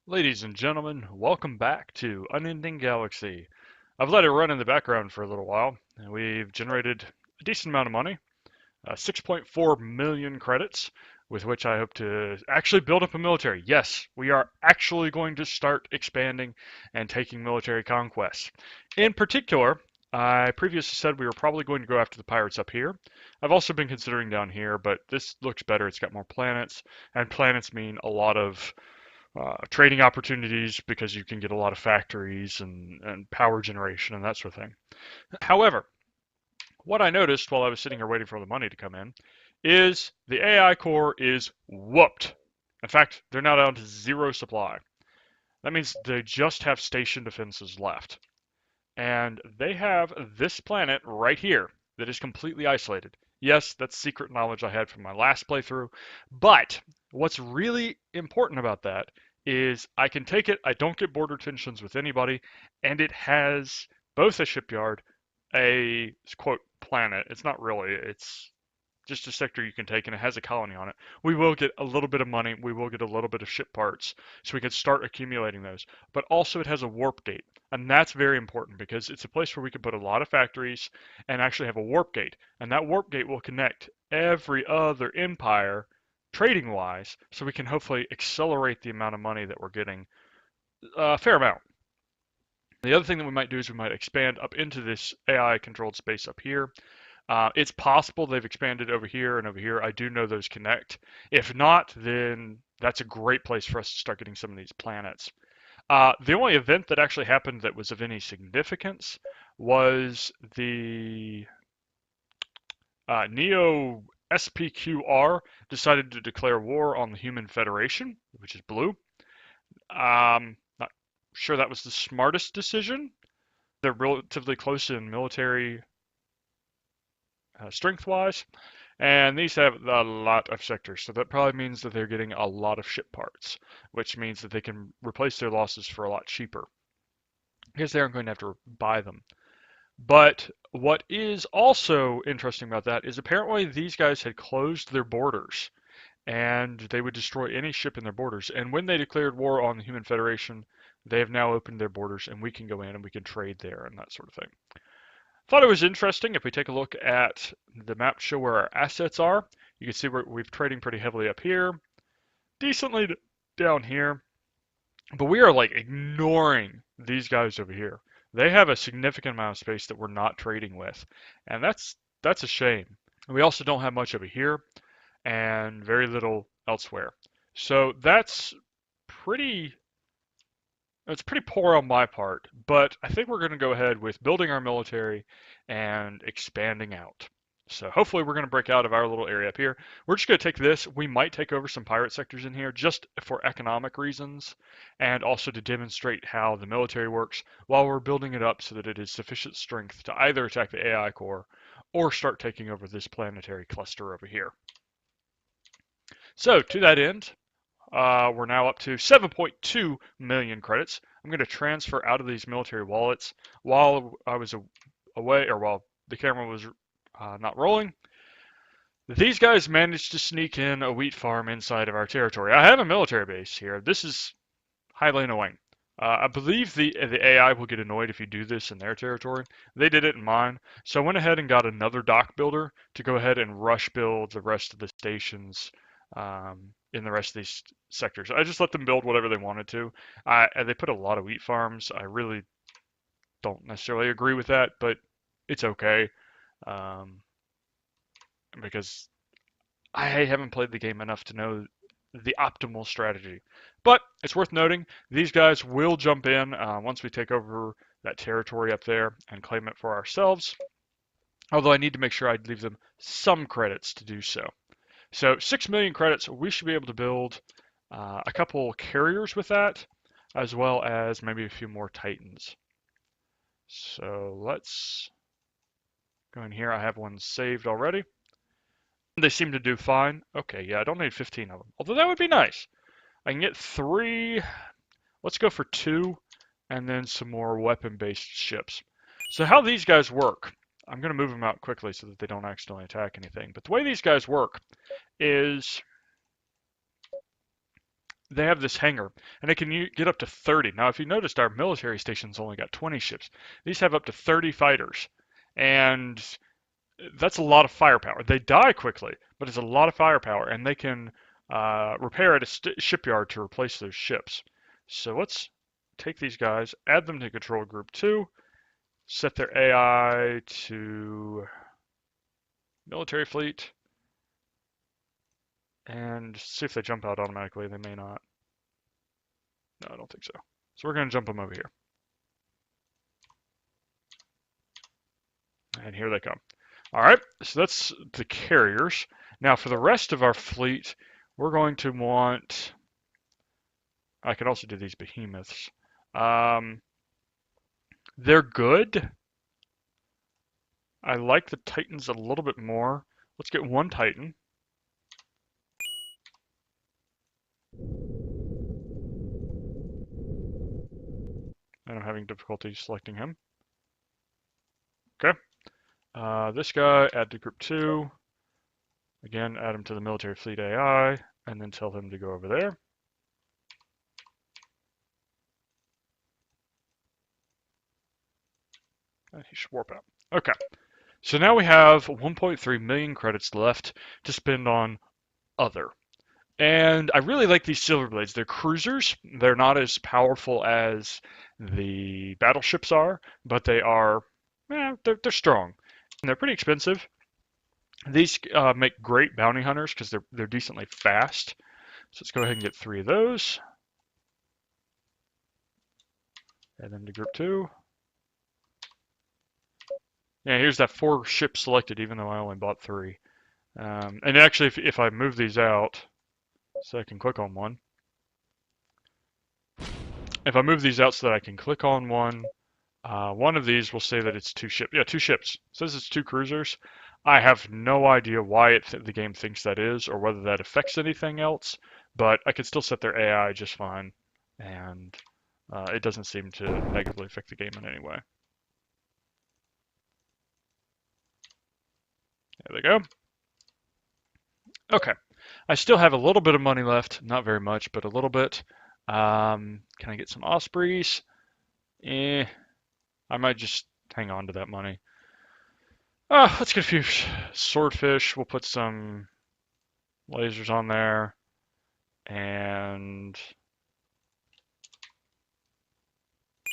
Ladies and gentlemen, welcome back to Unending Galaxy. I've let it run in the background for a little while, and we've generated a decent amount of money, 6.4 million credits, with which I hope to actually build up a military. Yes, we are actually going to start expanding and taking military conquests. In particular, I previously said we were probably going to go after the pirates up here. I've also been considering down here, but this looks better. It's got more planets, and planets mean a lot of trading opportunities because you can get a lot of factories and power generation and that sort of thing. However, what I noticed while I was sitting here waiting for the money to come in is the AI core is whooped. In fact, they're now down to zero supply. That means they just have station defenses left. And they have this planet right here that is completely isolated. Yes, that's secret knowledge I had from my last playthrough, but what's really important about that is I can take it, I don't get border tensions with anybody, and it has both a shipyard, a quote planet. It's not really, it's just a sector you can take, and it has a colony on it. We will get a little bit of money. We will get a little bit of ship parts, so we can start accumulating those. But also, it has a warp gate, and that's very important because it's a place where we can put a lot of factories and actually have a warp gate. And that warp gate will connect every other empire trading wise, so we can hopefully accelerate the amount of money that we're getting a fair amount. The other thing that we might do is we might expand up into this AI controlled space up here. It's possible they've expanded over here and over here. I do know those connect. If not, then that's a great place for us to start getting some of these planets. The only event that actually happened that was of any significance was the Neo SPQR decided to declare war on the Human Federation, which is blue. Not sure that was the smartest decision. They're relatively close in military strength-wise, and these have a lot of sectors, so that probably means that they're getting a lot of ship parts, which means that they can replace their losses for a lot cheaper because they aren't going to have to buy them. But what is also interesting about that is apparently these guys had closed their borders and they would destroy any ship in their borders. And when they declared war on the Human Federation, they have now opened their borders and we can go in and we can trade there and that sort of thing. Thought it was interesting. If we take a look at the map to show where our assets are, you can see we've trading pretty heavily up here, decently down here, but we are like ignoring these guys over here. They have a significant amount of space that we're not trading with, and that's a shame. We also don't have much over here and very little elsewhere. So pretty it's pretty poor on my part, but I think we're going to go ahead with building our military and expanding out. So hopefully we're going to break out of our little area up here. We're just going to take this. We might take over some pirate sectors in here just for economic reasons and also to demonstrate how the military works while we're building it up so that it is sufficient strength to either attack the AI core or start taking over this planetary cluster over here. So to that end, we're now up to 7.2 million credits. I'm going to transfer out of these military wallets while I was away, or while the camera was not rolling. These guys managed to sneak in a wheat farm inside of our territory. I have a military base here. This is highly annoying. I believe the AI will get annoyed if you do this in their territory. They did it in mine, so I went ahead and got another dock builder to go ahead and rush build the rest of the stations in the rest of these sectors. I just let them build whatever they wanted to. They put a lot of wheat farms. I really don't necessarily agree with that, but it's okay um, because I haven't played the game enough to know the optimal strategy. But it's worth noting these guys will jump in once we take over that territory up there and claim it for ourselves. Although I need to make sure I leave them some credits to do so. So 6 million credits, we should be able to build a couple carriers with that, as well as maybe a few more Titans. So let's go in here. I have one saved already. They seem to do fine. Okay, yeah, I don't need 15 of them, although that would be nice. I can get 3. Let's go for 2, and then some more weapon-based ships. So how these guys work, I'm going to move them out quickly so that they don't accidentally attack anything. But the way these guys work is they have this hangar, and they can get up to 30. Now, if you noticed, our military stations only got 20 ships. These have up to 30 fighters, and that's a lot of firepower. They die quickly, but it's a lot of firepower, and they can repair at a shipyard to replace those ships. So let's take these guys, add them to control group 2, set their AI to military fleet, and see if they jump out automatically. They may not. No, I don't think so. So we're going to jump them over here. And here they come. All right, so that's the carriers. Now for the rest of our fleet, we're going to want, I can also do these behemoths. They're good. I like the Titans a little bit more. Let's get one Titan. And I'm having difficulty selecting him. Okay. This guy, add to group 2. Again, add him to the military fleet AI, and then tell him to go over there. And he should warp out. Okay. So now we have 1.3 million credits left to spend on other. And I really like these Silver Blades. They're cruisers. They're not as powerful as the battleships are, but they are, they're strong. And they're pretty expensive. These make great bounty hunters because they're decently fast. So let's go ahead and get 3 of those. Add them to group 2. Yeah, here's that 4 ships selected, even though I only bought 3. And actually, if I move these out, so I can click on one. If I move these out so that I can click on one of these will say that it's 2 ships. Yeah, 2 ships. It says it's 2 cruisers. I have no idea why the game thinks that is, or whether that affects anything else, but I could still set their AI just fine, and it doesn't seem to negatively affect the game in any way. There they go. Okay. I still have a little bit of money left. Not very much, but a little bit. Can I get some Ospreys? I might just hang on to that money. Let's get a few swordfish. We'll put some lasers on there. And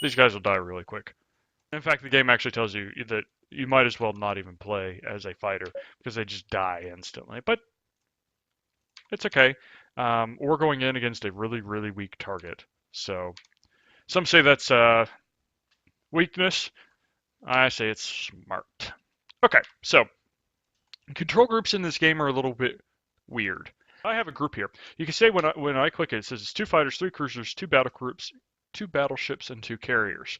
these guys will die really quick. In fact, the game actually tells you that you might as well not even play as a fighter because they just die instantly. But it's okay. We're going in against a really, really weak target. So some say that's weakness. I say it's smart. Okay, so control groups in this game are a little bit weird. I have a group here. You can say when I click it, it says it's 2 fighters, 3 cruisers, 2 battle groups, 2 battleships, and 2 carriers.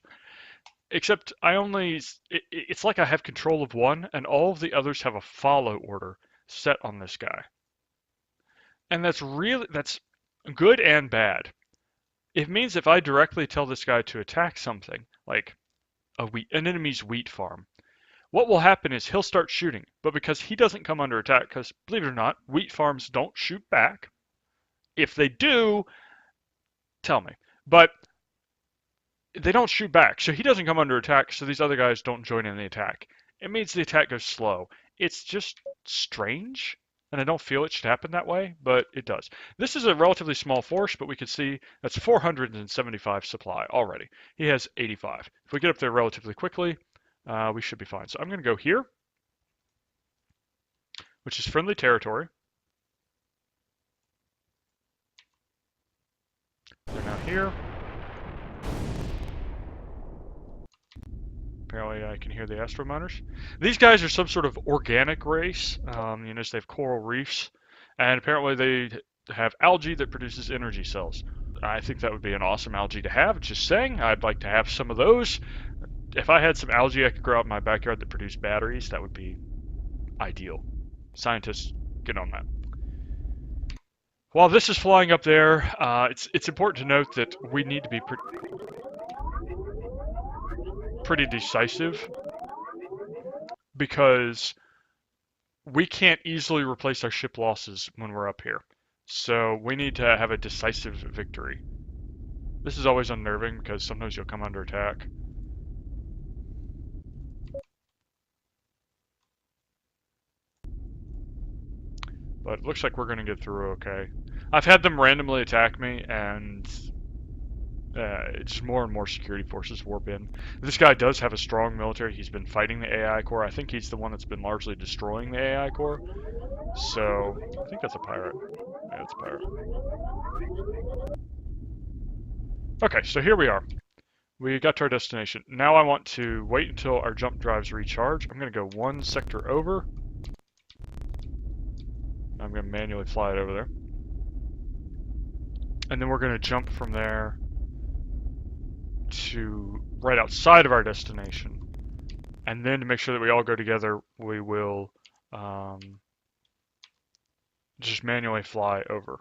Except it's like I have control of one, and all of the others have a follow order set on this guy. And that's good and bad. It means if I directly tell this guy to attack something, like an enemy's wheat farm, what will happen is he'll start shooting. But because he doesn't come under attack, because believe it or not, wheat farms don't shoot back. If they do, tell me. But they don't shoot back, so he doesn't come under attack, so these other guys don't join in the attack. It means the attack goes slow. It's just strange, and I don't feel it should happen that way, but it does. This is a relatively small force, but we can see that's 475 supply already. He has 85. If we get up there relatively quickly, we should be fine. So I'm going to go here, which is friendly territory. They're now here. Apparently I can hear the astro miners. These guys are some sort of organic race. You notice they have coral reefs, and apparently they have algae that produces energy cells. I think that would be an awesome algae to have. Just saying, I'd like to have some of those. If I had some algae I could grow out in my backyard that produced batteries, that would be ideal. Scientists, get on that. While this is flying up there, it's important to note that we need to be pretty decisive, because we can't easily replace our ship losses when we're up here. So we need to have a decisive victory. This is always unnerving because sometimes you'll come under attack. But it looks like we're going to get through okay. I've had them randomly attack me, and just more and more security forces warp in. This guy does have a strong military. He's been fighting the AI core. I think he's the one that's been largely destroying the AI core. So, I think that's a pirate. Yeah, it's a pirate. Okay, so here we are. We got to our destination. Now I want to wait until our jump drives recharge. I'm going to go one sector over. I'm going to manually fly it over there. And then we're going to jump from there to right outside of our destination. And then to make sure that we all go together, we will just manually fly over.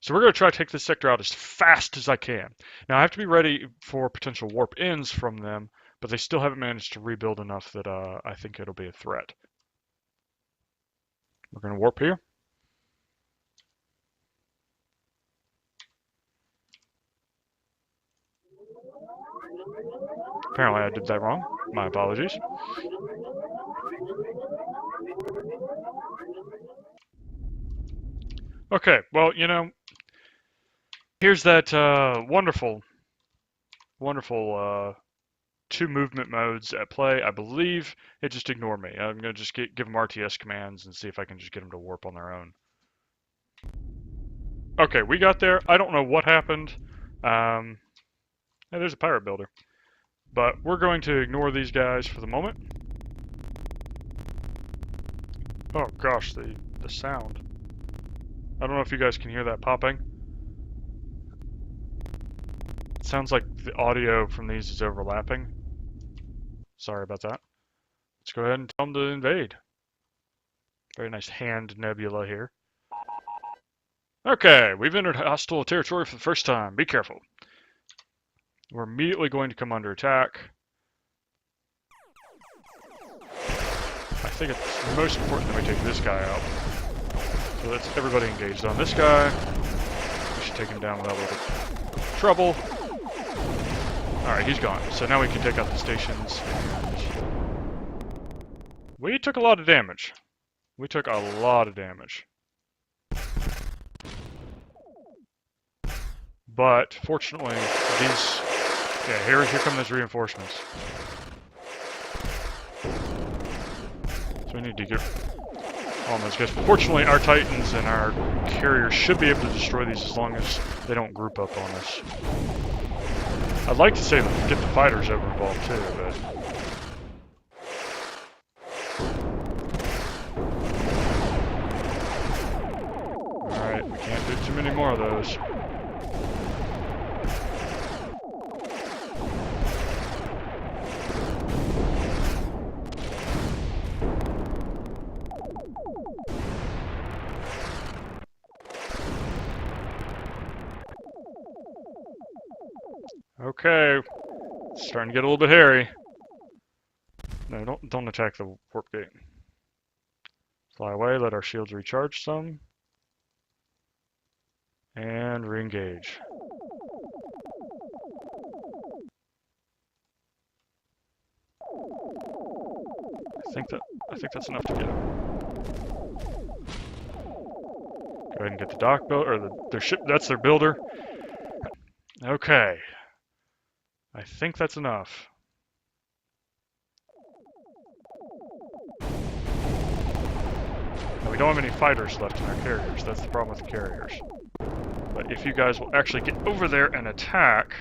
So we're going to try to take this sector out as fast as I can. Now I have to be ready for potential warp ins from them, but they still haven't managed to rebuild enough that I think it'll be a threat. We're going to warp here. Apparently I did that wrong. My apologies. Okay, well, you know, here's that wonderful two movement modes at play. I believe it just ignored me. I'm going to just give them RTS commands and see if I can just get them to warp on their own. Okay, we got there. I don't know what happened. Hey, there's a pirate builder. But we're going to ignore these guys for the moment. Oh gosh, the sound. I don't know if you guys can hear that popping. It sounds like the audio from these is overlapping. Sorry about that. Let's go ahead and tell them to invade. Very nice hand nebula here. Okay, we've entered hostile territory for the first time. Be careful. We're immediately going to come under attack. I think it's most important that we take this guy out. So let's everybody engaged on this guy. We should take him down without a little trouble. Alright, he's gone. So now we can take out the stations. We took a lot of damage. We took a lot of damage. But fortunately, these... Yeah, here come those reinforcements. So we need to get on those guys. Fortunately, our Titans and our carriers should be able to destroy these as long as they don't group up on us. I'd like to say get the fighters over involved too, but... Alright, we can't do too many more of those. Okay, it's starting to get a little bit hairy. No, don't attack the warp gate. Fly away, let our shields recharge some. And re-engage. I think that's enough to get him. Go ahead and get the dock built, or their ship. That's their builder. Okay. I think that's enough. Now, we don't have any fighters left in our carriers. That's the problem with the carriers. But if you guys will actually get over there and attack...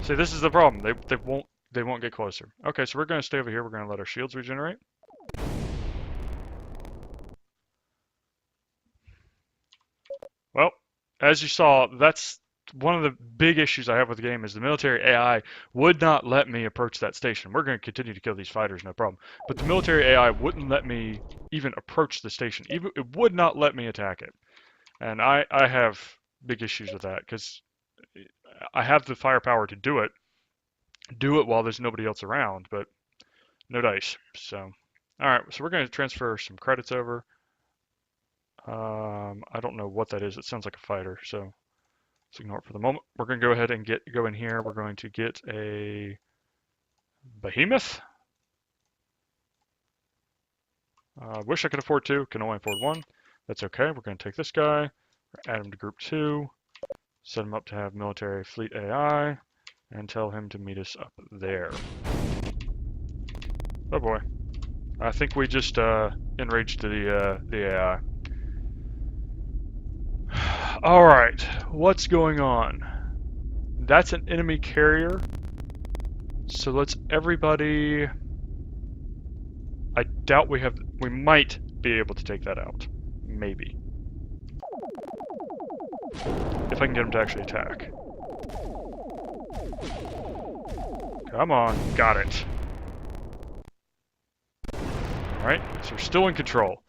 See, this is the problem. They won't get closer. Okay, so we're going to stay over here. We're going to let our shields regenerate. Well, as you saw, that's one of the big issues I have with the game is the military AI would not let me approach that station. We're going to continue to kill these fighters, no problem. But the military AI wouldn't let me even approach the station. Even it would not let me attack it. And I have big issues with that because I have the firepower to do it while there's nobody else around, but no dice. So Alright, so we're going to transfer some credits over. I don't know what that is. It sounds like a fighter, so let's ignore it for the moment. We're going to go ahead and go in here. We're going to get a behemoth. Wish I could afford two. Can only afford one. That's okay. We're going to take this guy, add him to group 2, set him up to have military fleet AI, and tell him to meet us up there. Oh boy. I think we just enraged the AI. Alright, what's going on? That's an enemy carrier. So let's everybody... I doubt we might be able to take that out. Maybe. If I can get him to actually attack. Come on, got it. Alright, so we're still in control.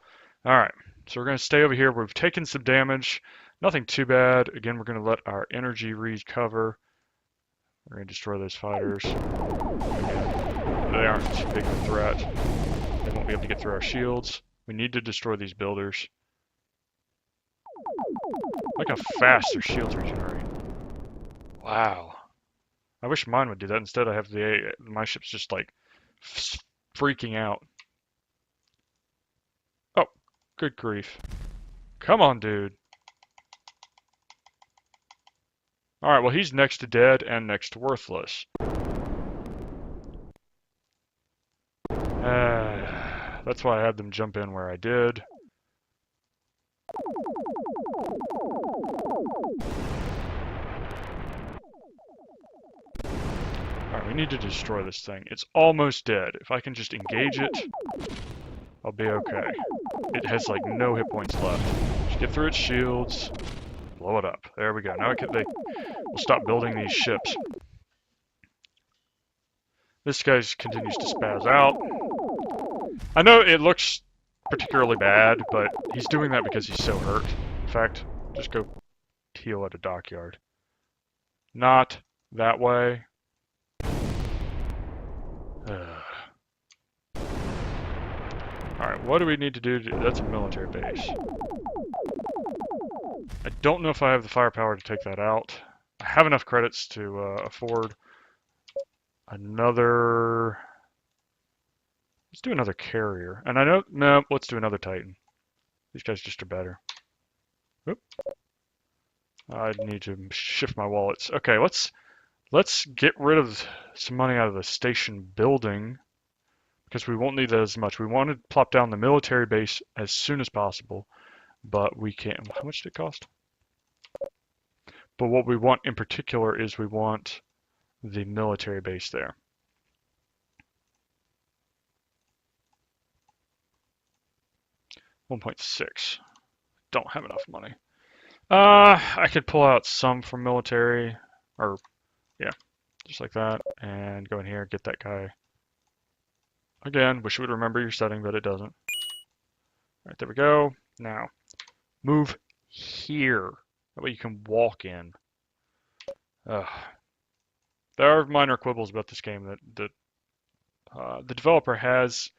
Alright, so we're going to stay over here. We've taken some damage. Nothing too bad. Again, we're going to let our energy recover. We're going to destroy those fighters. They aren't too big of a threat. They won't be able to get through our shields. We need to destroy these builders. Look how fast their shields regenerate. Wow. I wish mine would do that. Instead, I have my ship's just like freaking out. Oh, good grief. Come on, dude. Alright, well, he's next to dead and next to worthless. That's why I had them jump in where I did. Alright, we need to destroy this thing. It's almost dead. If I can just engage it, I'll be okay. It has like no hit points left. Just get through its shields, blow it up. There we go. Now we'll stop building these ships. This guy continues to spaz out. I know it looks particularly bad, but he's doing that because he's so hurt. In fact, just go heal at a dockyard. Not that way. Alright, what do we need to do? That's a military base. I don't know if I have the firepower to take that out. I have enough credits to afford another... Let's do another carrier. And I know... No, let's do another Titan. These guys just are better. Oop. I need to shift my wallets. Okay, let's get rid of some money out of the station building, because we won't need that as much. We want to plop down the military base as soon as possible, but we can't. How much did it cost? But what we want in particular is we want the military base there. $1.6. Don't have enough money. I could pull out some from military, or yeah, just like that, and go in here, get that guy. Again, wish it would remember your setting, but it doesn't. Alright, there we go. Now, move here. That way you can walk in. There are minor quibbles about this game that the developer has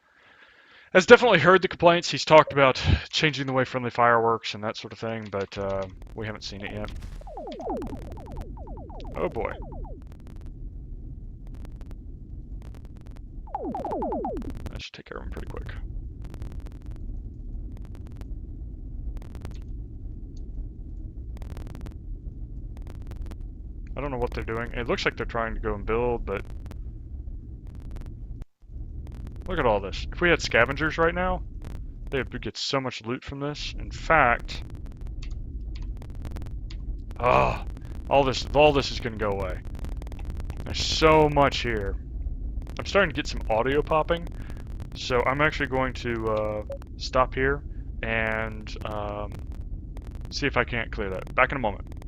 definitely heard the complaints. He's talked about changing the way friendly fire works and that sort of thing, but we haven't seen it yet. Oh boy. I should take care of him pretty quick. I don't know what they're doing. It looks like they're trying to go and build, but... Look at all this. If we had scavengers right now, they would get so much loot from this. In fact... all this is going to go away. There's so much here. I'm starting to get some audio popping, so I'm actually going to stop here and see if I can't clear that. Back in a moment.